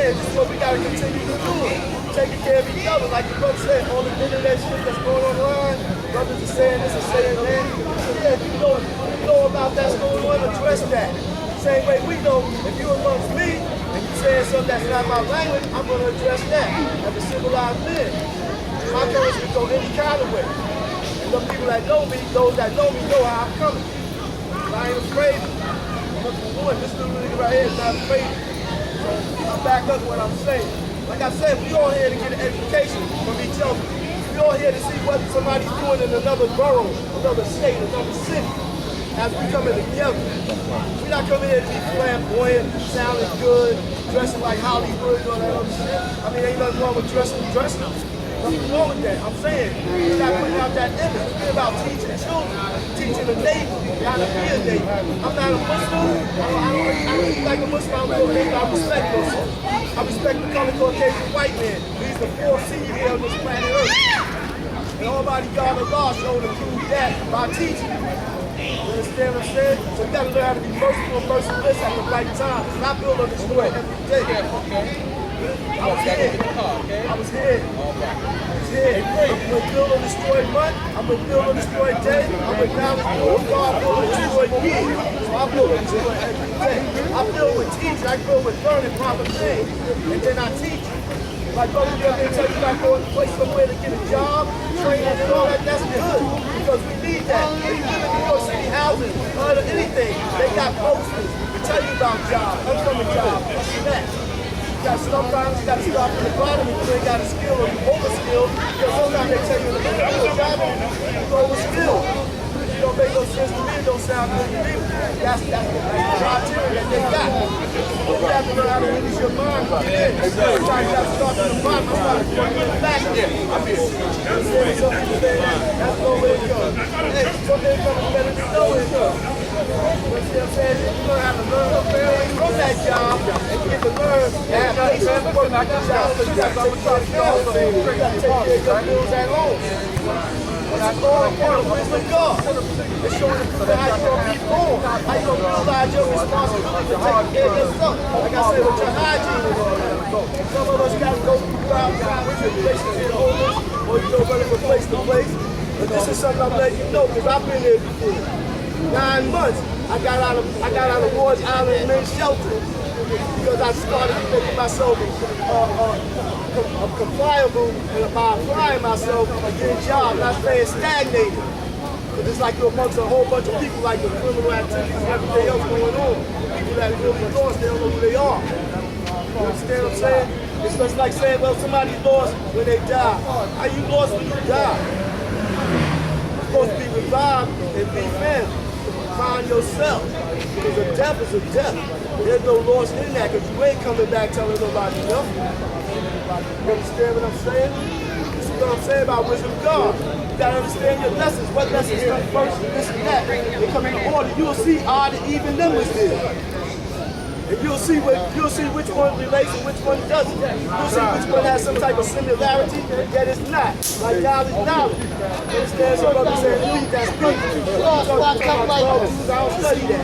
saying, this is what we got to continue to do. Taking care of each other. Like the brother said, all the internet shit that's going online, brothers are saying this and saying that. Yeah, if you know about that's going on, address that. Same way we know, if you amongst me, and you saying something that's not my language, I'm going to address that as a civilized man. My courage can go any kind of way. And the people that know me, those that know me, know how I'm coming. I ain't afraid. This little nigga right here is not afraid. So I'm back up what I'm saying. Like I said, we all here to get an education from each other. We all here to see what somebody's doing in another borough, another state, another city. As we coming together. We're not coming here to be flamboyant, sounding good, dressing like Hollywood and all that other shit. I mean, ain't nothing wrong with dressing. Nothing wrong with that. I'm saying, we're not putting out that image. It's about teaching children, teaching the neighbor how to be a neighbor. I'm not a Muslim. I don't eat like a Muslim. I'm a neighbor. I respect Muslims. I respect the color Caucasian white man. He's the fourth seed here on this planet Earth. And Almighty God Allah showed to prove that by teaching. You understand what I'm saying? So you gotta learn how to be merciful and merciless at the right time. Not build on destroy every day. I was here. I'm gonna build on destroy month. I'm gonna build on destroy day. I'm gonna now build God, build on destroy year. So I build on destroy every day. I build with teaching. I build with learning proper things. And then I teach. Like brother, you have to tell you about going to place somewhere to get a job, training and all that, that's good. Because we need that. If you live in New York City housing, or anything, they got posters to tell you about jobs, upcoming jobs, that. Sometimes you got to start from the bottom if you ain't got a skill or you over-skilled. Because sometimes they tell you in the interview, a job, you're over-skilled. It don't make no sense to me, it don't sound good to me. That's the criteria that they got. But you have to learn how to release your mind from it. Sometimes you got to start from the bottom, I'm trying to work in the back there. I'm here. Some people say, that's no way it goes. Hey, some days it's better than no way it goes. You know what I'm saying? You learn how to learn from that job and you get to learn and have patience to work with that job. So you got to take care of your bills at home. That's all important. Wisdom God. It's showing the people how you're going to be born, how you're going to realize your responsibility to take care of yourself. Like I said, with your hygiene and all that. Some of us got to go outside with your places in homeless, or you go running from place to place. But this is something I'm letting you know because I've been there before. 9 months, I got out of Ward's Island Men's Shelter because I started making myself compliable by applying myself and getting jobs, not staying stagnated. But it's like you're amongst a whole bunch of people like the criminal activities and everything else going on. People that are really lost, they don't know who they are. You understand what I'm saying? It's just like saying, well, somebody's lost when they die. How you lost when you die? You're supposed to be revived and be found. Find yourself. Because a death is a death. There's no loss in that because you ain't coming back telling nobody nothing. You understand what I'm saying? This is what I'm saying about wisdom of God. You gotta understand your lessons. What lessons come first and this and that. They come in order. You'll see odd and even numbers there. And you'll see which one relates and which one doesn't. You'll see which one has some type of similarity, yet it's not. Like knowledge, knowledge. You understand? So brother said, read that speech. I don't study that.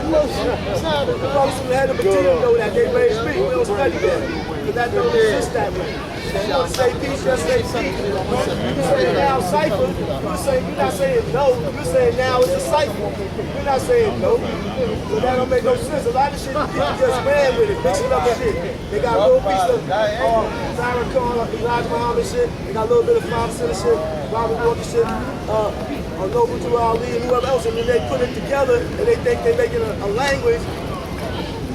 The brothers from the head of the team know that. They raised me. We don't study that. Because that don't exist that way. You want to say peace, just say peace. You say now cipher, you're not saying no, you're saying now it's a cipher. You're not saying no. So that don't make no sense. A lot of shit, people just ran with it, mixing up shit. They got a little piece of Farrakhan, Elijah Muhammad shit, they got a little bit of 5% shit, Robert Walker shit, Noble Drew Ali and whoever else, and then they put it together and they think they're making a language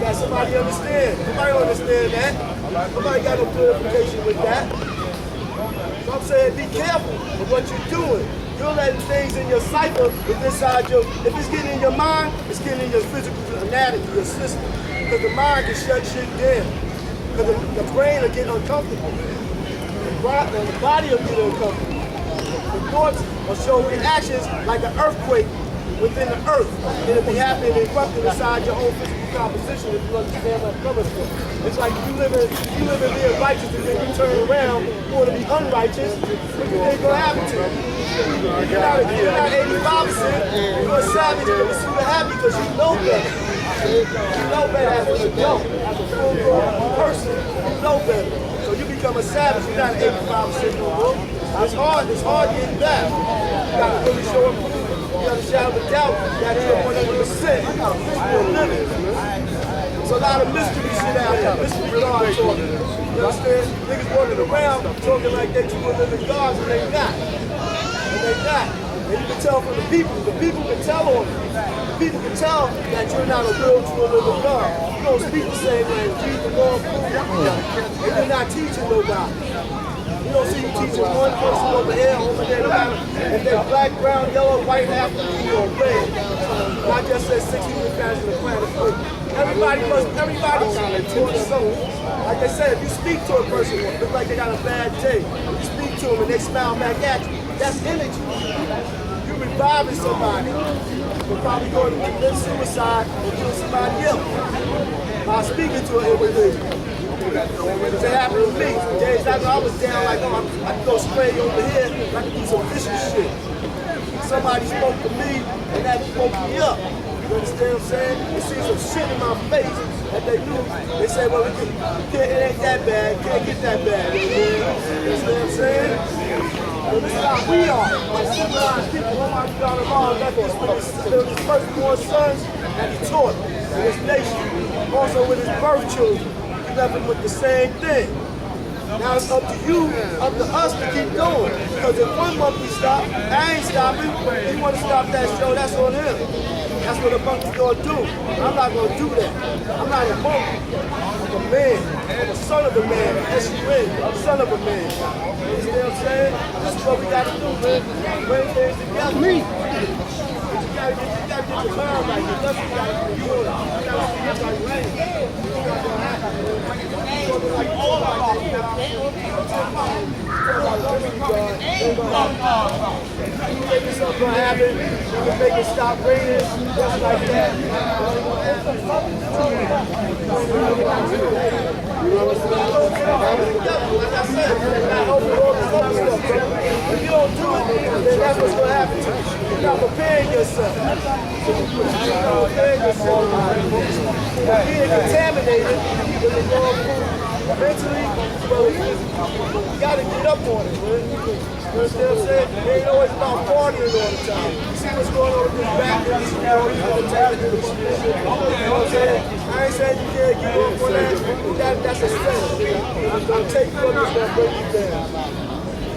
that somebody understand. Nobody don't understand that. Nobody got no clarification with that. So I'm saying be careful of what you're doing. You're letting things in your cipher is inside your, if it's getting in your mind, it's getting in your physical anatomy, your system. Because the mind can shut shit down. Because the brain will get uncomfortable. The body will get uncomfortable. The thoughts will show reactions like an earthquake within the earth. It'll be happening and erupting inside your own physical composition if you understand where I'm coming from. It's like if you live in being righteous and then you turn around or to be unrighteous, what do you think gonna happen to you? You're not 85%, you're a savage, you're super happy because you know better. You know better as a adult, as a full-grown person, you know better. So you become a savage, you're not 85% no more. It's hard getting back. You got to really show up. You got to shout the doubt that you're 100% for living. There's a lot of mystery shit out there. Mystery God talking. You understand? Niggas walking around talking like they true living gods and they not. And they not. And you can tell from the people. The people can tell on you. The people can tell that you're not a real true living God. You don't speak the same way. Keep the Lord and you're not teaching nobody. You don't see you teaching one person over there, no matter if they're black, brown, yellow, white, African, or red. I just said 6 human families on the planet Earth. Everybody's taught something. Like they said, if you speak to a person who looks like they got a bad day, you speak to them and they smile back at you, that's energy. You're reviving somebody. You're probably going to commit suicide or kill somebody else by speaking to an individual. It happened to me. Days after I was down, like, oh, I can go spray over here, I can do some vicious shit. Somebody spoke to me, and that woke me up. You understand what I'm saying? They see some shit in my face that they knew. They say, well, it ain't that bad, can't get that bad. You understand what I'm saying? Well, this is how we are. Like civilized people, oh my God, Allah left us with his firstborn sons, and he taught in his nation. Also with his birth children. Left him with the same thing. Now it's up to you, up to us to keep going. Because if one monkey stop, I ain't stopping. If you want to stop that show, that's on him. That's what a monkey's gonna do. I'm not gonna do that. I'm not a monkey. I'm a man. I'm a son of a man. S-U-N. I'm a son of a man. You see what I'm saying? This is what we gotta do, man. Bring things together. Me. You gotta get your mind right. That's what you gotta do. You gotta get everybody right. You think this something gonna happen? You can make it stop raining, just like that. Like I said, if you don't do it, then that's what's gonna happen to you. You're not preparing yourself. You're not preparing yourself. You're being contaminated with the wrong food. Mentally, well, you gotta get up on it, man. You understand what I'm saying? It ain't always about partying all the time. You see what's going on with this back and these stories all the time. You know what I'm saying? I ain't saying you can't get up on that. That's a strength. It's gonna take you up, it's gonna break you down.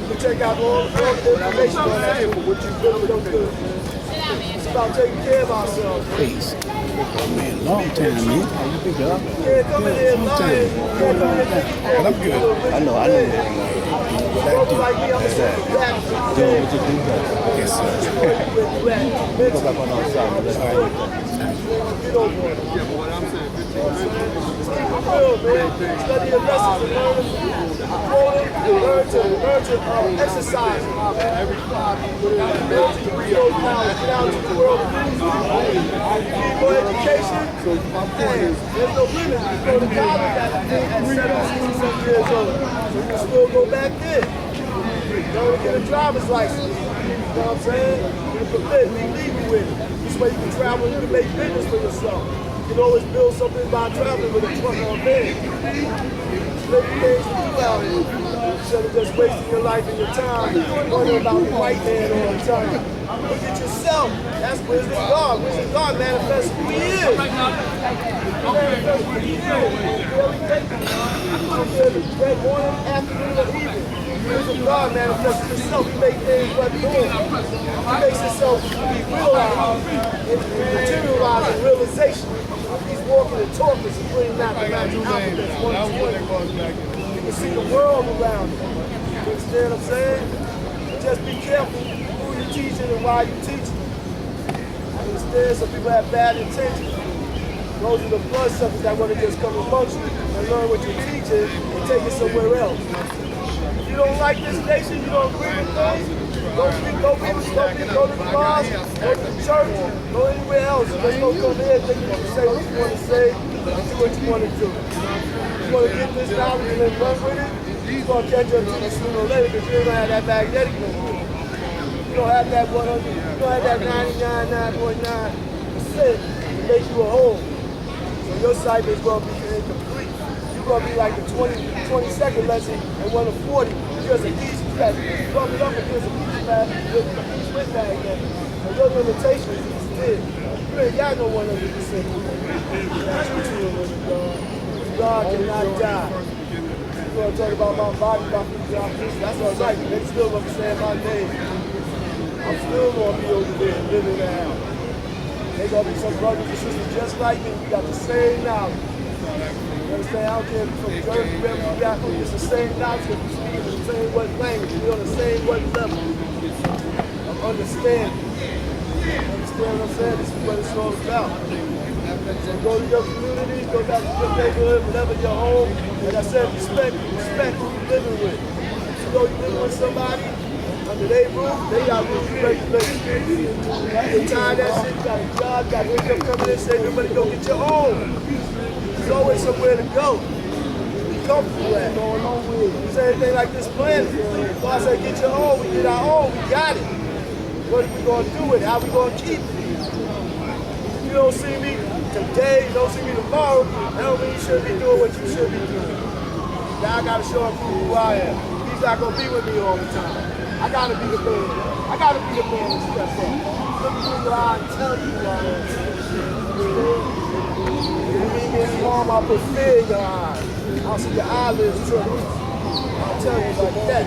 You check out all the information on that for what you really don't do. It's about taking care of ourselves. Please. Man, long time, man. How you pick up? Yeah, come in here, long time. But I'm good. I know. Like me, I'm Doing what you do. Yes, sir. Go back on our side. Let's go. Get over it. Keep it real, man. Study your lessons and learn to exercise. Build your knowledge. Get out into the world. Need more education. There's no limit. You go to college at 7 years old. So you can still go back there. Learn to get a driver's license. You know what I'm saying? You can permit, be legal with it. This way you can travel and you can make business for yourself. You can always build something by traveling with a truck or a van. There's things to do out here. Instead of just wasting your life and your time learning about the white man all the time. Look at yourself. That's wisdom God. Wisdom God manifests who he is. Manifests who he is. Great morning, afternoon, or evening. Wisdom God manifests himself. He makes things but born. He makes himself realized and materialized in realization. He's walking and talking, supreme mathematical alphabet. You can see the world around you. You understand what I'm saying? Just be careful who you're teaching and why you're teaching. You understand? Some people have bad intentions. Those are the blood suckers that want to just come amongst you and learn what you're teaching and take it somewhere else. If you don't like this nation, you don't agree with things, go to the mosque, go to the church, go anywhere else. Just don't come here and think you can say what you want to say and do what you want to do. You want to get this knowledge and then run with it, you're going to catch up to you sooner or later because you ain't going to have that magnetic no more. You don't have that 100, you don't have that 99.9% to make you a whole. So your cycle is going to be incomplete. you're going to be like the 22nd lesson and one of 40. Just a piece of that. Bump it up against a piece of that with a piece with that again. And your limitations is big. You ain't got no 100%. That's what you remember, God cannot die. You're going to talk about my body, my future. That's all right. They still going to be saying my name. I'm still going to be over there living now. They're going to be some brothers and sisters just like me. We got the same knowledge. You understand? I don't care if you're from Jersey, wherever you got, it's the same knowledge. If you speak the same what language, we're on the same what level of understanding. You understand what I'm saying? This is what it's all about. So go to your community, go back to your neighborhood, whatever your home. Like I said, respect who you're living with. You know you're living with somebody, under their roof, they got rules and regulations. They tie that shit, you got a job, got to wake up, come in and say, everybody go get your own. There's always somewhere to go. Be comfortable at. You say anything like this planet. So I say, get your own, we get our own, we got it. What are we going to do with it? How are we going to keep it? If you don't see me today, you don't see me tomorrow, that don't mean you should be doing what you should be doing. Now I got to show him who I am. He's not going to be with me all the time. I got to be the man. I got to be the man that steps up. Look me in your eye and tell you who I am. You mean me harm, I'll put fear in your eyes. I'll see your eyelids tremble. I'll tell you like that.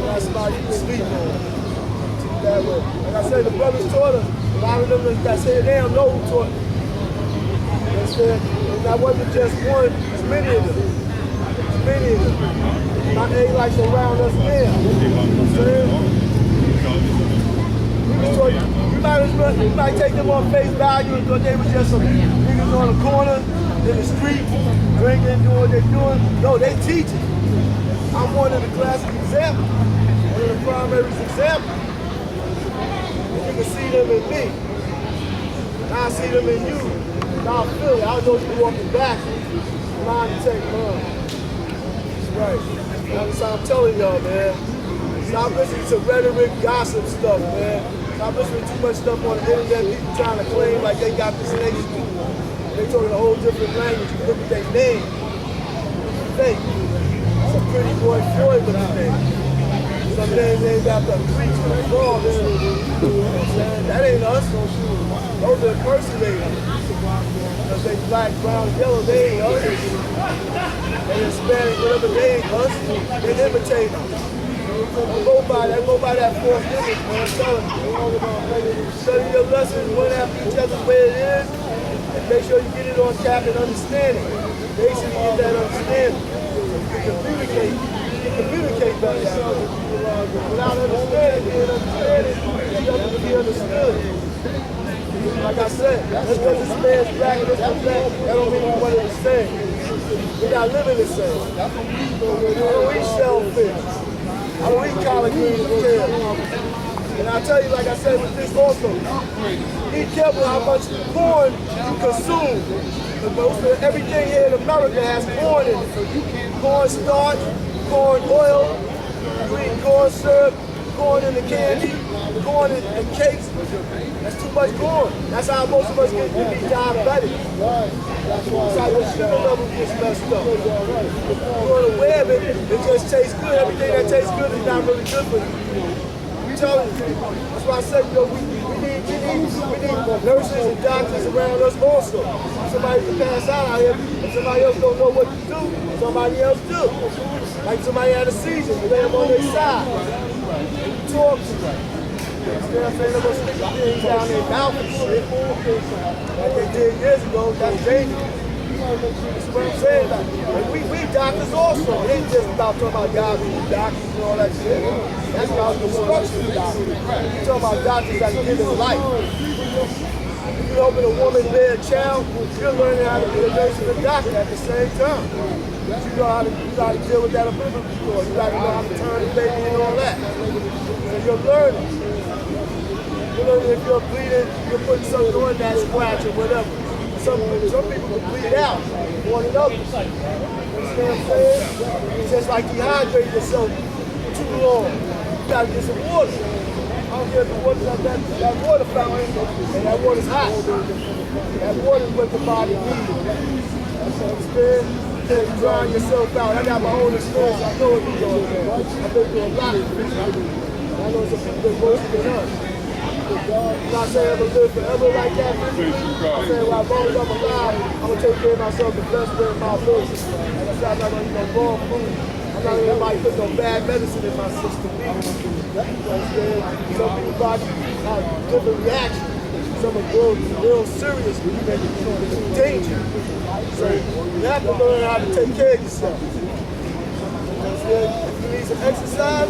That's why you can sleep on. That way. Like I said, the brothers taught us. A lot of them that say they don't know who taught them. You understand? And that wasn't just one, it's many of them. It's many of them. My A likes around us now. You know what I'm saying? You might take them on face value and thought they were just some niggas on the corner, in the street, drinking, doing what they're doing. No, they teaching. I'm one of the classic examples. One of the primary examples. You can see them in me. Now I see them in you. Now I feel it. I know you walking back. Line to take mine. That's right. That's what I'm telling y'all, man. Stop listening to rhetoric, gossip stuff, man. Stop listening to too much stuff on the internet. People trying to claim like they got this nation. They talking a whole different language. You look at their name. Fake. It's a pretty boy Floyd with his name. Some names ain't got the creeps and the balls. You know what I'm saying? That ain't us. Those are impersonators. Because they black, brown, yellow, they ain't us. They Hispanic, whatever, they ain't us. They imitate us. Don't go by that false image, man. I'm telling you. Study your lessons one after each other the way it is. And make sure you get it on tap and understand it. Make sure you get that understanding. You can communicate better. Without understanding, you have to be understood. Like I said, just because this man's black and this one's black, that don't mean we want it the same. We're not living the same. I don't eat shellfish. I don't eat collard greens and kale. And I'll tell you, like I said with this also, be careful how much corn you consume. Because everything here in America has corn in it. Corn starch, corn oil, you eat corn syrup, corn in the candy, corn in cakes. That's too much corn. That's how most of us get to be diabetic. That's how your sugar level gets messed up. You're aware of it, it just tastes good. Everything that tastes good is not really good for you. I'm telling you. That's why I said, we need nurses and doctors around us also. Somebody can pass out here, and somebody else don't know what to do, somebody else do. Like somebody had a seizure, you lay them on their side. You talk to them. You understand what I'm saying? They're going to stick things down their mouth and shit. Like they did years ago, that's dangerous. That's what I'm saying. Like, and we doctors also. It ain't just about talking about diabetes doctors and all that shit. That's about the structure of doctors. We're talking about doctors that give us life. If you open a woman, bear a child, you're learning how to be a nurse and a doctor at the same time. You know how to deal with that umbilical cord. You got to know how to turn the baby and all that. So you're learning. You're learning if you're bleeding, you're putting something on that scratch or whatever. Some people can bleed out more than others. You understand what I'm saying? It's just like dehydrating yourself too long. You got to get some water. don't care if the water's at that water fountain and that water's hot. That water is what the body needs. Understand? You drown yourself out. I got my own experience. I know what you're doing, man. I've been through a lot of things. I know some people that worse than us. I'm not saying I'm gonna live forever like that. I'm saying, well, as long as I'm alive, I'm gonna take care of myself the best way of my ability. Like I said, I'm not gonna eat no raw food. I'm not gonna put no bad medicine in my system. You understand? Some people's bodies have different reactions. Some are real serious, it's danger. So you have to learn how to take care of yourself. If you need some exercise,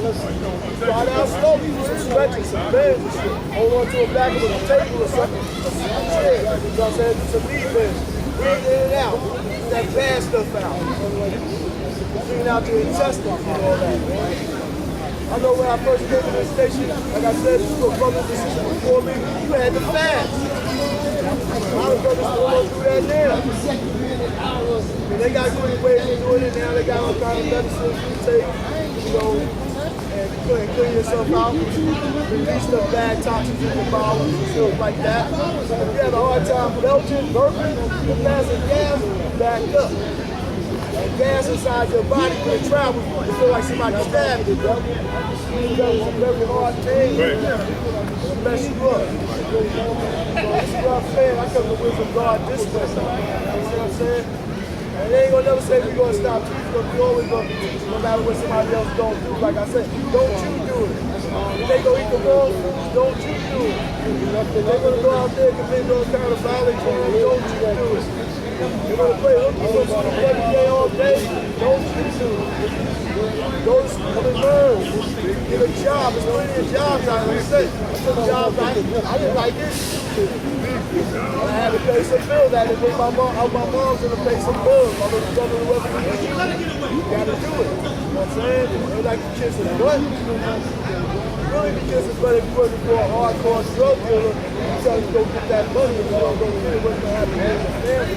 start out slowly, some stretches, some bends and shit. Hold on to a back of a table or something. You know what I'm saying? Do some knee bends. Breathe in and out. Get that bad stuff out. Clean out your intestines and all that, man. I know when I first came to this station, like I said, you were brothers and sisters before me, you had to fast. A lot of brothers don't do that now. They got good ways of doing it now. They got all kind of medicines you take, you know, and clean yourself out, release the bad toxins in your bowels and stuff like that. If you have a hard time belching, burping, passing gas, back up. And gas inside your body when it travels, you feel like somebody stabbed you, bro. It's a very hard thing. It'll mess you up. So this is what I'm saying. I come to wisdom God this way. You see what I'm saying? And they ain't gonna never say we're gonna stop teaching, but we always gonna be teaching, no matter what somebody else don't do. Like I said, don't you do it. If they go eat the wrong foods, don't you do it. If they're gonna go out there and commit those kind of violent crimes, don't you do it. You're gonna play hooky for school every day, all day, don't you do it. Go to school and learn. Get a job. There's plenty of jobs out there. Like I said, some jobs I didn't like it. I had to pay some bills. I had to pay my mom's gonna pay some bills. My little brother, whoever you gotta do it. You know what I'm saying? They like to kiss his butt. Really be kissing butt if you're working for a hardcore drug dealer. You tell him to go get that money and you don't go get it. What's gonna happen to your family?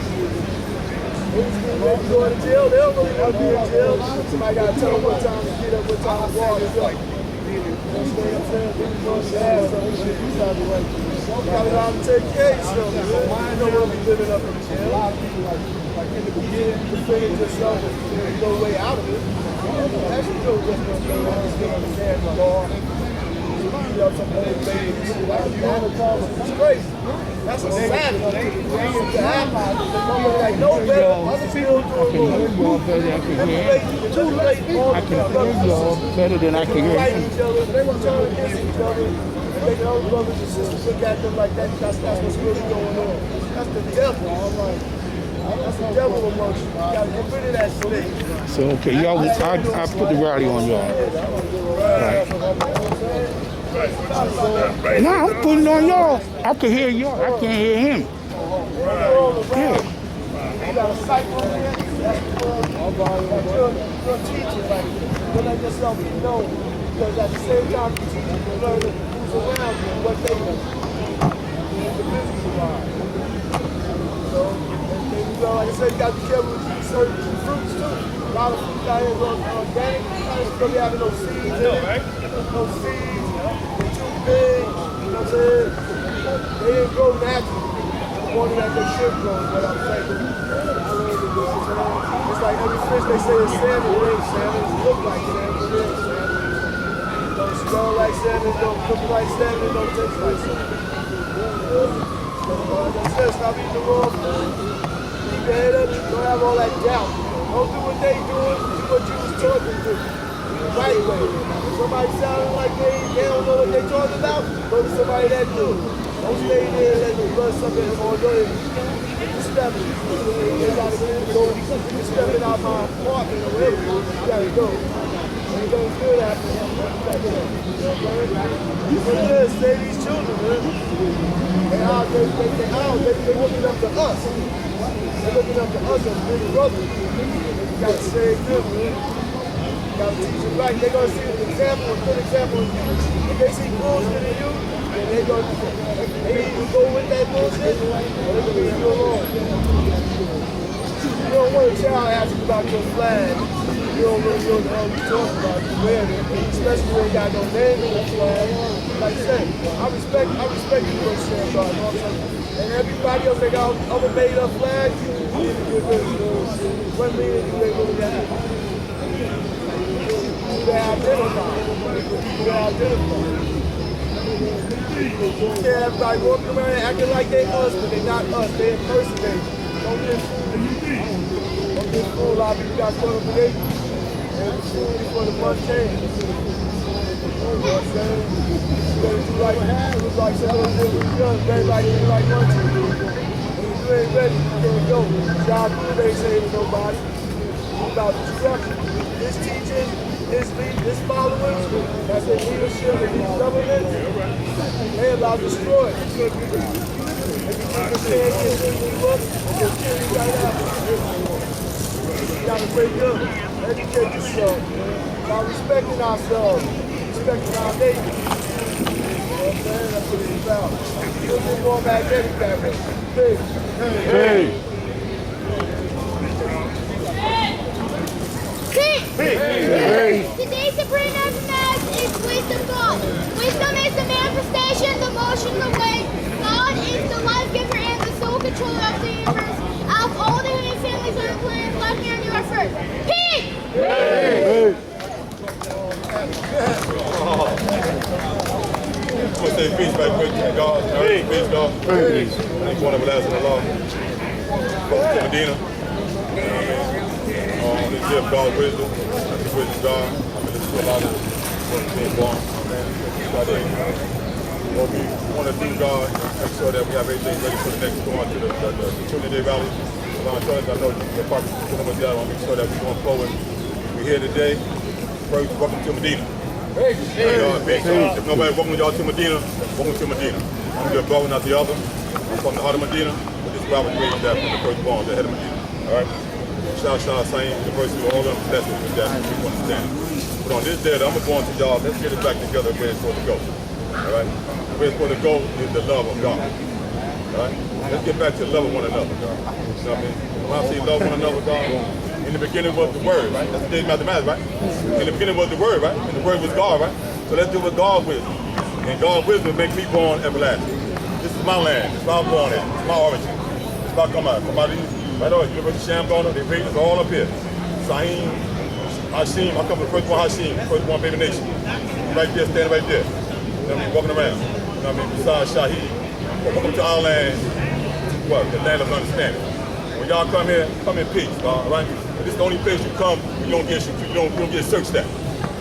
They go to jail. They don't really want to be in jail. Somebody gotta tell them what time to get up, what time to walk. You know what I'm saying? People going to have something. You gotta be like, you gotta know how to take care of yourself. You don't want to be living up in jail. Like in the beginning, you figure yourself and there's no way out of it. That's you know what's going to go on. Just get understand the law. You know, some old lady, it's crazy. That's a savage. To have like no better, other people I can hear y'all better than I can hear him. They were turning against each other. They can other brothers and sisters look at them like that. That's what's really going on. That's the devil. That's the devil amongst you. You gotta get rid of that snake. So, okay, y'all, I put the rally on y'all. Right. No, I'm putting it on y'all. I can hear y'all. I can't hear him. Yeah. You got a sight on there. You're teaching, like, don't let yourself know. Because at the same time, you teach you to learn who's around you and what they do. The business around. So, and like I said, you got to be careful with certain fruits too. A lot of fruits out here is organic. It's going to be having no seeds in it. No seeds. They're too big. You know what I'm saying? They didn't grow naturally. According that they should grow, is what I'm saying. It's like every fish they say is salmon. It ain't salmon. It look like salmon. It is salmon. It don't smell like salmon. It don't cook like salmon. It don't taste like salmon. Like I said, stop eating the raw food. Keep your head up. Don't have all that doubt. Don't do what they doing. Do what you was talking to. The right way. If somebody sounding like they don't know what they're talking about, go to somebody that do. Don't stay there and let the blood suck in or go in. You stepping. You gotta go. You stepping out my apartment or whatever. You gotta go. You don't feel that. But it is, say these children, man. They're looking up to us. They're looking up to us as big brothers. You gotta save them, man. You gotta teach them right. They're gonna see an example, a good example of you. If they see bullshit in you, then they're gonna either go with that bullshit or they're gonna leave you alone. You don't want a child asking about your flag. You don't really know what the hell you're talking about. You wear it, especially when you got no name in the flag. A like I said, I respect you, what Sam God, you know what I'm saying? And everybody else, they got other made up flags, you need to get rid of those. What meaning do they really have? They identify. They identify. You can't have everybody walking around and acting like they us, but they not us. They impersonate. Don't get fooled. Don't get fooled. A lot of people got caught up in it. And it's food for the mundane. You know what I'm saying? You better do like someone did when you young. Everybody do like munching. When you ain't ready, you can't go. Job good ain't saving nobody. It's about destruction. His teaching, his followers, that's in leadership in these governments, they about to destroy it. If you understand this and you look, you'll kill you right out. You gotta wake up, educate yourself, by respecting ourselves, respecting our neighbors. You know what I'm saying? That's what it's about. We'll be going back every day. Hey. Today's supreme mathematics is wisdom God. Wisdom is the manifestation, the motion, the way. God is the life giver and the sole controller of the universe. Out of all the human families on the planet, black man, you are first. Pig! I'm going to say peace back quick to God. Peace, God. Peace. Thank one everlasting law. Welcome to Medina. Let's give God wisdom. That's the wisdom God. This is a lot of what's being born. What we want to do, God, make sure that we have everything ready for the next going to the Trinity Valley. I know the party is putting us down. I want to make sure that we're going forward. We're here today. First, welcome to Medina. If nobody welcome y'all to Medina, welcome to Medina. I'm just brother, not the other. I'm from the heart of Medina, but this is where I was raised at from the first born, the head of Medina. All right? Shah Saeed University, all them blessings with that, people understand. But on this day, I'm going to y'all, let's get it back together where it's supposed to go. All right? Where it's supposed to go is the love of God. All right? Let's get back to loving one another, God. You know what I mean? When I say love one another, God, in the beginning was the Word, right? That's the day of mathematics, right? In the beginning was the Word, right? And the Word was God, right? So let's do what God wisdom. And God's wisdom makes me born everlasting. This is my land. This is where I'm born at. It's my origin. It's where I come out. Come out of right over, University of Shamgar, they paid us all up here. Saheem, Hashim, I come from the first one Hashim, first one Baby Nation. Right there, standing right there. You know what I mean? Walking around. You know what I mean? Besides Shaheed. Welcome to our land, what? The land of understanding. When y'all come here, come in peace, all right? This is the only place you come, you don't get searched at.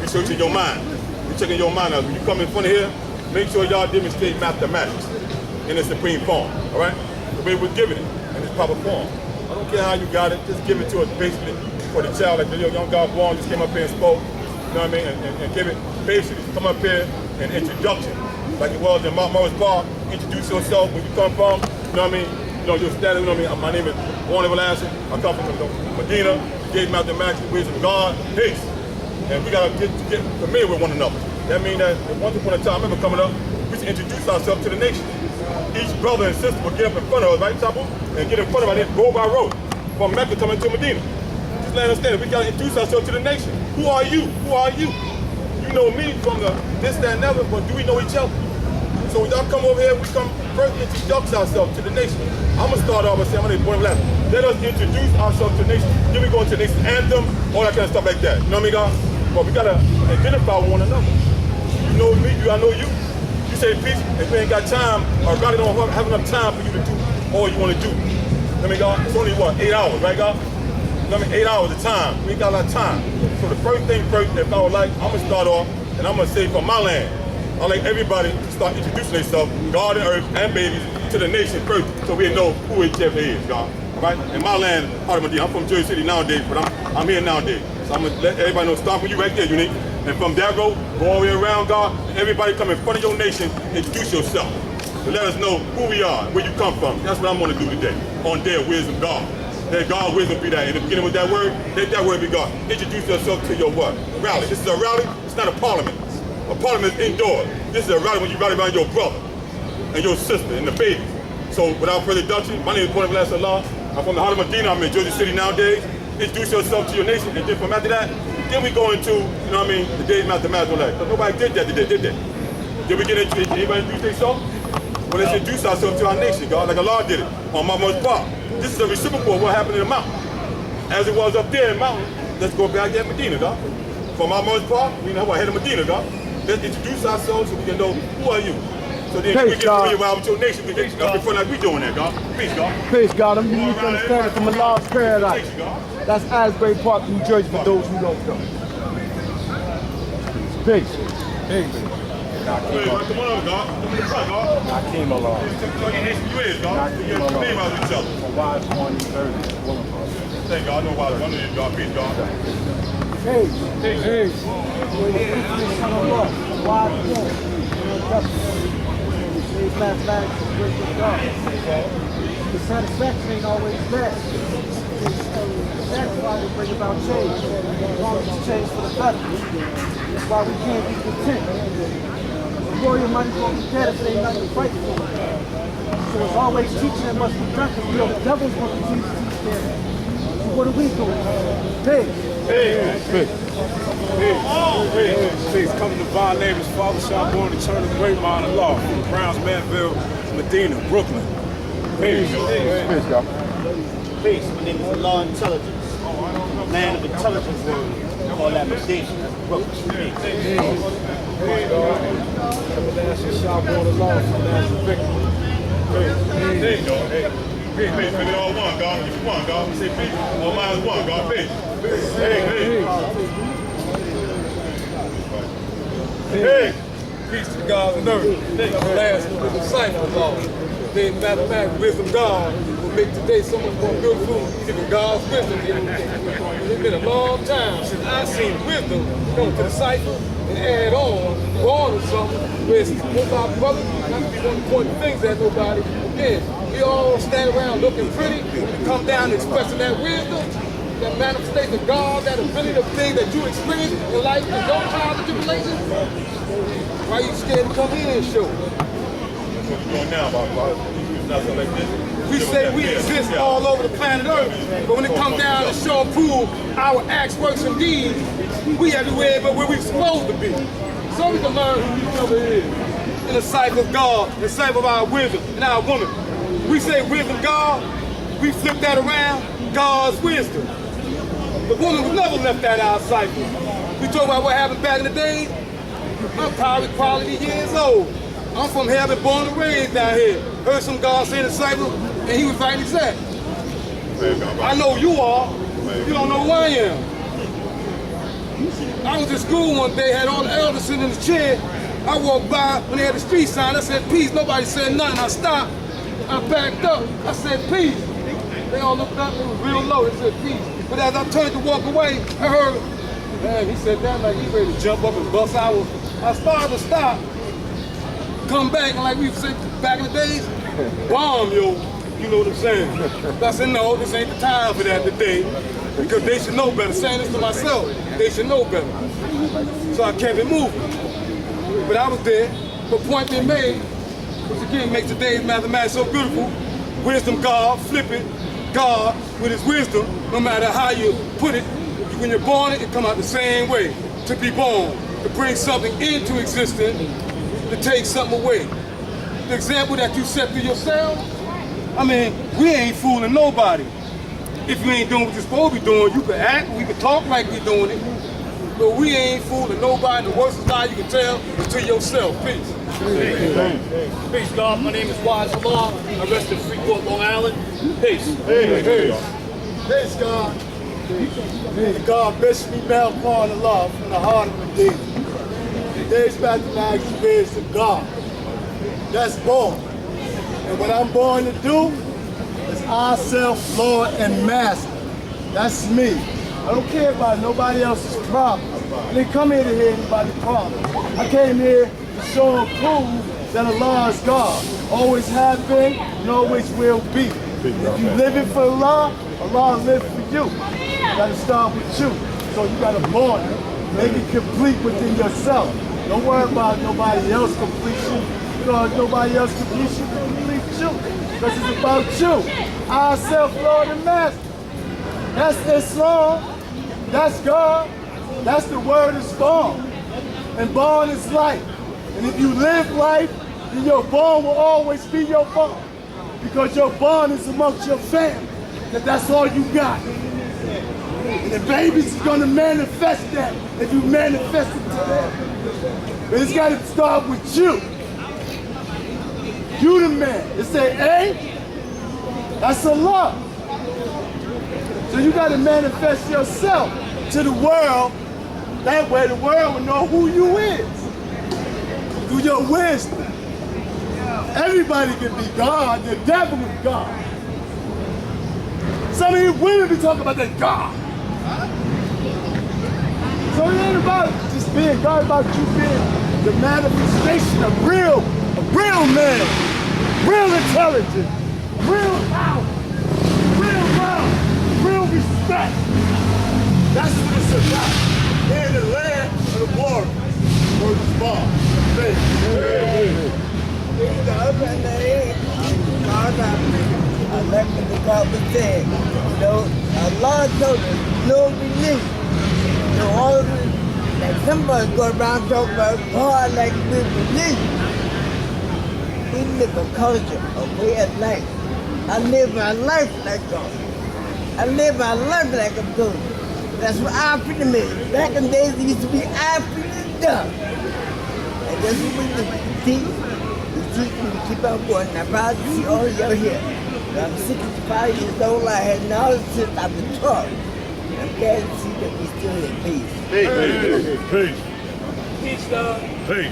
You searching your mind. You checking your mind out. When you come in front of here, make sure y'all demonstrate mathematics in its supreme form, all right? The way we're giving it in its proper form. I don't care how you got it, just give it to us basically for the child, like the young guy born just came up here and spoke, you know what I mean, and give it basically, come up here and introduction, like it was in Mount Morris Park, introduce yourself, where you come from, you know what I mean, you know, your status, you know what I mean, my name is Born Everlasting, I come from Medina, gave mathematics, wisdom, God, peace, and we gotta get familiar with one another. That means that at one upon a time, I remember coming up, we should introduce ourselves to the nation. Each brother and sister would get up in front of us, right, Chapo? And get in front of us, road by road, from Mecca coming to Medina. Just let us understand, we gotta introduce ourselves to the nation. Who are you? Who are you? You know me from the this, that, and other, but do we know each other? So when y'all come over here, we come first introduce ourselves to the nation. I'm gonna start off by saying, my name is Born Everlasting. Let us introduce ourselves to the nation. Then we go into the nation anthem, all that kind of stuff like that. You know what I mean, God? But we gotta identify one another. You know me, I know you. You say peace, if you ain't got time, or God don't have enough time for you to do all you want to do. I mean, God, it's only what, 8 hours, right, God? You know what I mean? 8 hours of time. We ain't got a lot of time. So the first thing first, if I would like, I'm gonna start off, and I'm gonna say from my land, I'd like everybody to start introducing themselves, God and earth and babies, to the nation first, so we know who each other is, God. Right? In my land, part of Medina, I'm from Jersey City nowadays, but I'm here nowadays. So I'm gonna let everybody know, start from you right there, Unique. And from that road, go all the way around, God, and everybody come in front of your nation, introduce yourself. So let us know who we are, where you come from. That's what I'm gonna do today, on their wisdom, God. Let God wisdom be that. In the beginning with that word, let that word be God. Introduce yourself to your what? Rally. This is a rally, it's not a parliament. A parliament is indoors. This is a rally when you rally around your brother and your sister and the baby. So without further ado, my name is Born Everlasting Allah. I'm from the heart of Medina, I'm in Jersey City nowadays. Introduce yourself to your nation, and then from after that, then we go into, you know what I mean, the days mathematical life. Because nobody did that today, did they? Did we get it? Anybody introduce themselves? Well, let's introduce ourselves to our nation, God, like Allah did it on Mama's part. This is a reciprocal of what happened in the mountain. As it was up there in the mountain, let's go back there in Medina, God. For Mama's part, we know we're head of Medina, God. Let's introduce ourselves so we can know who are you. So then we get familiar with your nation, we get up in front like we doing that, God. Peace, God. Peace, God. I'm unique understanding from Allah's paradise. That's Asbury Park, New Jersey, for those who don't know. Peace. Peace. Come on, God. Come in the front, God. I came along. Tell your nation you is, God. You get your name out of each other. Wise one, 30. Thank God. I know wise one is, God. Peace, God. Hey. Hey. Wise one. Mathematics is great with God. The satisfaction ain't always best. That's why we bring about change. As long as it's change for the better. That's why we can't be content. The warrior might as well be dead if it ain't nothing to fight for. So it's always teaching that must be done because we know the devil's going to continue to teach them. So what are we doing? Hey. Peace. Coming to divine neighbors, Father Shabborn, eternal great mind of law. From Browns, Manville, Medina, Brooklyn. Peace. Peace, God. Peace. My name is Law Intelligence. Man of intelligence word. All that Medina. Brooklyn. Everlasting Shabborn of law from National Victory. There you go. Hey. Peace, peace. Make it all one, God. If you one, God. We say peace. All mine is one, God. Peace. Hey. Peace to God and earth. Everlasting with the sight of law. Then mathematics, wisdom, God will make today so much more beautiful. Giving God's wisdom. It's been a long time since I've seen wisdom go to the cipher and add on to something. Where it's with our brothers, not to be one to point fingers at nobody. Again, we all stand around looking pretty and come down expressing that wisdom, that manifestation of God, that ability, the thing that you experience in life in your trials and tribulations. Why are you scared to come here and show? That's what we're doing now, about nothing like this. We say we exist all over the planet Earth, but when it comes down to show and prove our acts, works, and deeds, we everywhere but where we're supposed to be. So we can learn who each other is in the sight of God, in the sight of our wisdom and our woman. We say wisdom, God, we flip that around, God's wisdom. The woman was never left out of our cycle. We talk about what happened back in the day. I'm probably quality years old. I'm from heaven, born and raised down here. Heard some God say in the cycle, and he was right exact. I know you are. You don't know who I am. I was in school one day, had all the elders sitting in the chair. I walked by when they had the street sign. I said, peace. Nobody said nothing. I stopped. I backed up. I said, peace. They all looked up. It was real low. They said, peace. But as I turned to walk away, I heard, man, he said that like he ready to jump up and bust out. I started to stop, come back, and like we said back in the days, bomb, yo. You know what I'm saying? But I said, no, this ain't the time for that today. Because they should know better. Saying this to myself, they should know better. So I kept it moving. But I was there. But point being made, which again makes today's mathematics so beautiful. Wisdom, God, flip it. God, with his wisdom, no matter how you put it, when you're born, it come out the same way. To be born, to bring something into existence, to take something away. The example that you set for yourself, I mean, we ain't fooling nobody. If you ain't doing what you're supposed to be doing, you can act, we can talk like we're doing it, but we ain't fooling nobody. The worst lie you can tell is to yourself. Peace. Peace, God. My name is Wise Law. I rest in Freeport, Long Island. Peace. Peace, God. God, bless me, Malcolm of love from the heart of Medina. Today's mathematics is to God. That's born. And what I'm born to do is ourself, Lord, and Master. That's me. I don't care about nobody else's problem. I didn't come here to hear anybody's problem. I came here to show and prove that Allah is God. Always have been and always will be. If you living for Allah, Allah live for you. You gotta start with you. So you gotta born it. Make it complete within yourself. Don't worry about nobody else's completion. Because nobody else's completion can complete you. Because it's about you. Ourself, Lord and Master. That's Islam. That's God. That's the word is born. And born is life. And if you live life, then your bond will always be your bond. Because your bond is amongst your family. That's all you got. And the babies is gonna manifest that if you manifest it to them. But it's gotta start with you. You the man. It say, hey, that's a love. So you gotta manifest yourself to the world. That way the world will know who you is. Through your wisdom. Everybody can be God. The devil is God. Some of you women be talking about that God. So it ain't about just being God, it's about you being the manifestation of real man, real intelligence, real power, real love, real respect. That's what it's about. In the land of the glory, where the spawn. I like what the Bible said. You know, Allah told us, no belief. You know, all of it, like somebody go around talking about God like we believe. We live a culture, a way of life. I live my life like God. I live my life like I'm doing. That's what African means. Back in the days, it used to be African done. And that's what we do. We keep on going. And I'm proud to see all of y'all here. I'm 65 years old. I had knowledge since I was 12. I'm glad to see that we still in peace. Peace. Peace, dog. Peace.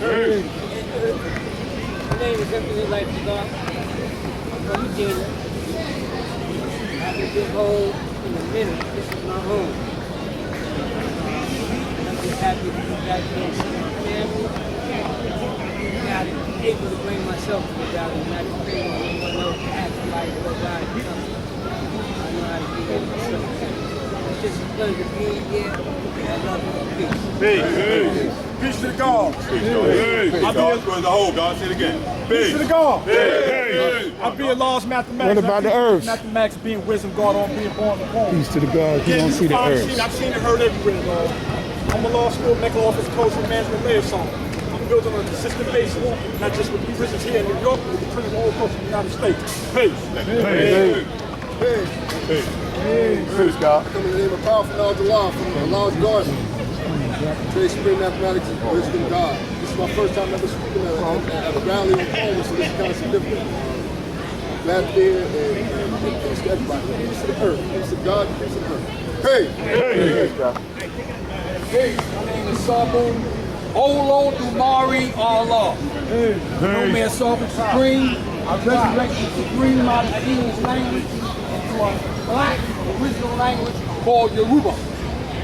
My name is Infinite Life of God. I'm from Virginia. I haven't been home in a minute. This is my home. I'm just happy to be back here and see my family. Now to be able to bring myself to the valley and not depend on anyone else to act like what God has done. I know how to be able to serve. It's just a pleasure being here. I love you. Peace. Peace to the God. The whole God, say it again. Peace to the God. I'm being lost mathematics. What about the herbs? Mathematics being wisdom, God on being born to born. Peace to the God. You don't see the herbs. I've seen it heard everywhere, dog. I'm a law school, medical office, coach, and management liaison. I'm building on a consistent basis, not just with the prisons here in New York, but with the prisons all across the United States. Peace, God. I come in the name of powerful knowledge of law from the Lord's garden. Today, supreme mathematics and wisdom God. This is my first time ever speaking at a rally in Congress, so this is kind of significant. Glad to be here and peace to everybody. Peace to the earth. Peace to God. Peace to the earth. Peace, God. My name is Sabu Olo Dumari Allah. No man sovereign supreme. I resurrected supreme out of English language into a black original language called Yoruba.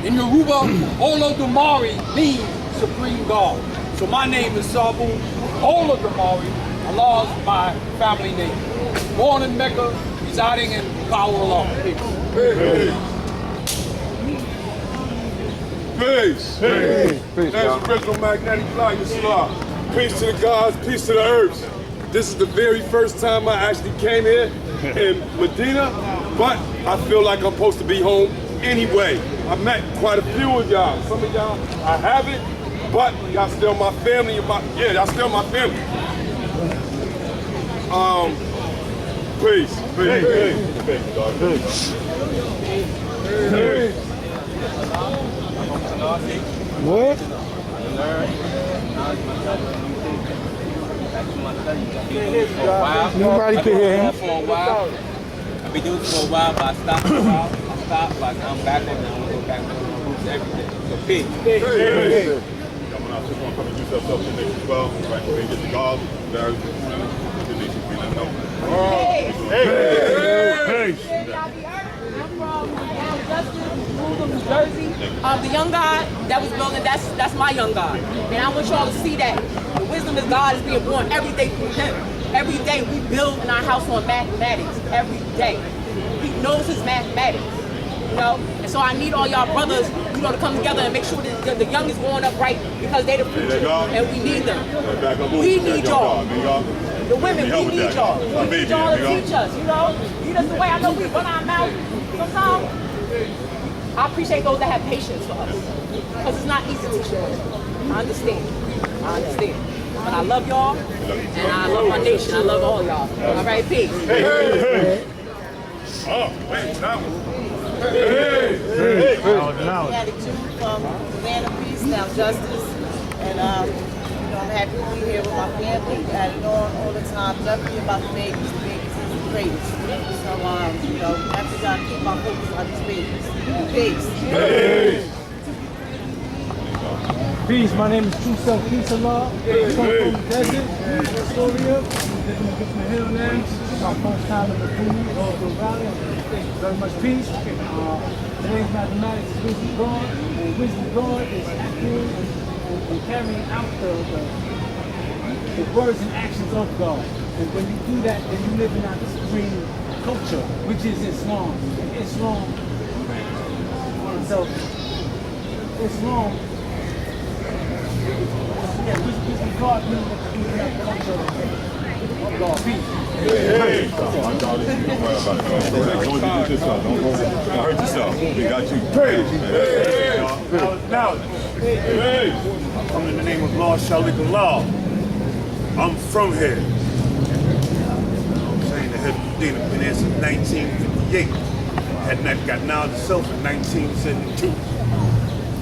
In Yoruba, Olo Dumari means supreme God. So my name is Sabu Olo Dumari. Allah is my family name. Born in Mecca, residing in Power Allah. Peace. That's original magnetic flying slot. Peace to the gods, peace to the herbs. This is the very first time I actually came here in Medina, but I feel like I'm supposed to be home anyway. I met quite a few of y'all. Some of y'all I haven't, but y'all still my family. Y'all still my family. Peace. What? Nobody can hear him. For a while. I've been doing this for a while, but I stopped for a while. But I'm back on now. I'm going to go back on my roots every day. So peace. Coming out, just want to come and do yourself to next as well. Right, go ahead and get the gods. There. New Jersey. The young God that was building, that's my young God. And I want y'all to see that the wisdom of God is being born every day through him. Every day we build in our house on mathematics. Every day. He knows his mathematics. You know? And so I need all y'all brothers, you know, to come together and make sure that the young is going up right because they the future. And we need them. We need y'all. The women, we need y'all. We need y'all to teach us, you know? Lead us the way. I know we run our mouth sometimes. I appreciate those that have patience for us. Because it's not easy to teach us. I understand. But I love y'all, and I love my nation. I love all y'all. All right, peace. Oh, wait, that one. We had a Jew from Land of Peace, now Justice, and I'm happy to be here with my family. I had it all the time, definitely about the babies. The babies is the greatest. So, after God, keep my focus on these babies. Peace. Peace, my name is True Self Peace Allah. I come from the desert, Astoria. Living in the hill now. Our first time in the food, Rosedale Valley. Very much peace. Today's mathematics is wisdom God, and wisdom God is acting and carrying out the words and actions of God. And when you do that, then you live in our supreme culture, which is Islam. And Islam, Islam, wisdom God means that you live in our culture of God. Peace. Don't hurt yourself. We got you. Now, I come in the name of Law, Shalik Allah. I'm from here. You know what I'm saying? The head of Medina been here since 1958. Had not gotten out of the Self in 1972.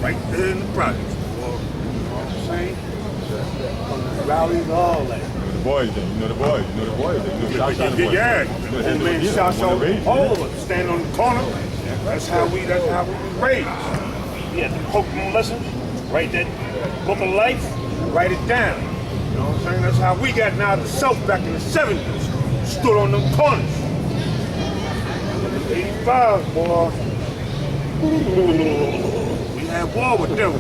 Right there in the projects. You know what I'm saying? Rallies, all that. Boys, you know the boys. Yeah, old man shot all of us, stand on the corner. That's how we raised. We had the Pokemon lessons, write that book of life, write it down. You know what I'm saying? That's how we got out of the South back in the 70s. Stood on them corners. 85, boy. We had war with them. You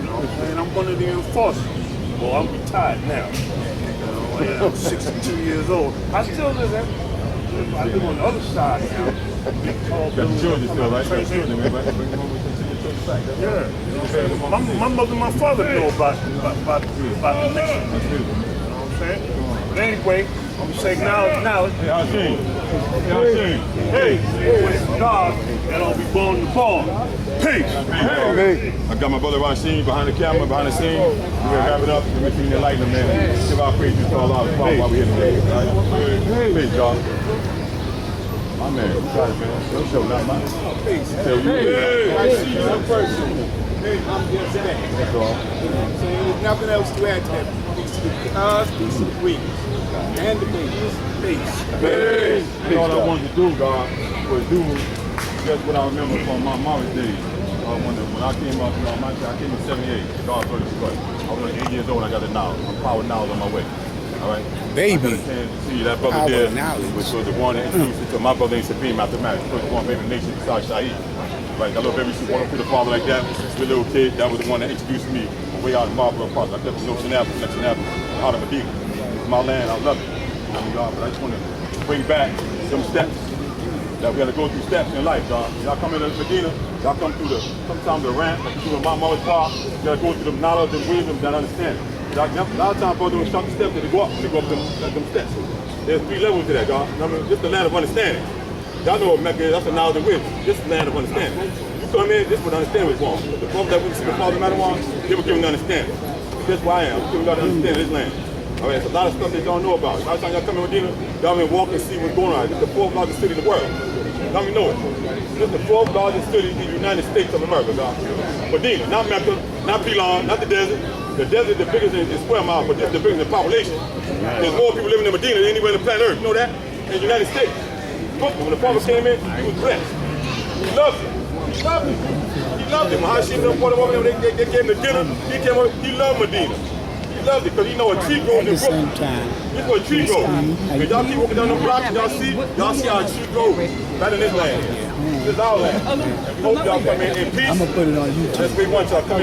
know what I'm saying? I'm one of the enforcers. Well, I'm retired now. I'm 62 years old. I still live there. I live on the other side now. Got the children still, right? Yeah. My mother and my father know about the nation. You know what I'm saying? But anyway, I'm going to say now. Hey, God, that'll be born to born. Peace. I got my brother Rasheen behind the camera, behind the scene. We're gonna wrap it up and make sure you enlighten them, man. Give our praise to all out while we're here today. Peace, y'all. My man, you got it, man. Your show, not mine. Peace. Tell you. I see one person. I'm just that. That's all. There's nothing else to add to that. Peace to the cause, peace to the queens, and the babies. Peace. All I wanted to do, God, was do just what I remember from my mama's days. When I came up, I came in 78. God first was. I was 8 years old. I got it now. I'm power now on my way. All right. Baby. See that brother there, which was the one that introduced it to my brother in Supreme Mathematics, first born baby in the nation besides Shaheed. Right. That little baby, she wanted to put a father like that. The little kid, that was the one that introduced me way out in Marlboro Park. I kept from Notion Avenue, Section Avenue, out of Medina. It's my land. I love it. I mean, God, but I just want to bring back some steps. That we got to go through steps in life, dog. Y'all come into Medina, y'all come through sometimes the ramp, like you do in my mother's park. You got to go through the knowledge and wisdom that understand. A lot of times, brothers don't stop the steps and they go up them steps. There's 3 levels to that, dog. I mean, this is the land of understanding. Y'all know what Mecca is, that's the knowledge and wisdom. This is the land of understanding. You come in, this is what understanding was wrong. The problem that we see the Father matter on, they were giving understanding. That's why I am. I'm giving y'all to understand this land. All right, it's a lot of stuff they don't know about. A lot of times y'all come in Medina, y'all may walk and see what's going on. This is the 4th largest city in the world. Let me know it. This is the 4th largest city in the United States of America, dog. Medina, not Mecca, not Pilon, not the desert. The desert is the biggest in square miles, but this is the biggest in population. There's more people living in Medina than anywhere on the planet Earth. You know that? In the United States. When the Prophet came in, he was blessed. He loved it. He loved it. He loved it. When Hashim and Porter over there, they gave him the dinner, he loved Medina. He loved it because he know a tree grows in Brooklyn. This is where a tree grows. When y'all keep walking down the blocks, y'all see how a tree grows right in this land. This is our land. We hope y'all come in peace. I'm going to put it on YouTube. That's what we want y'all come in.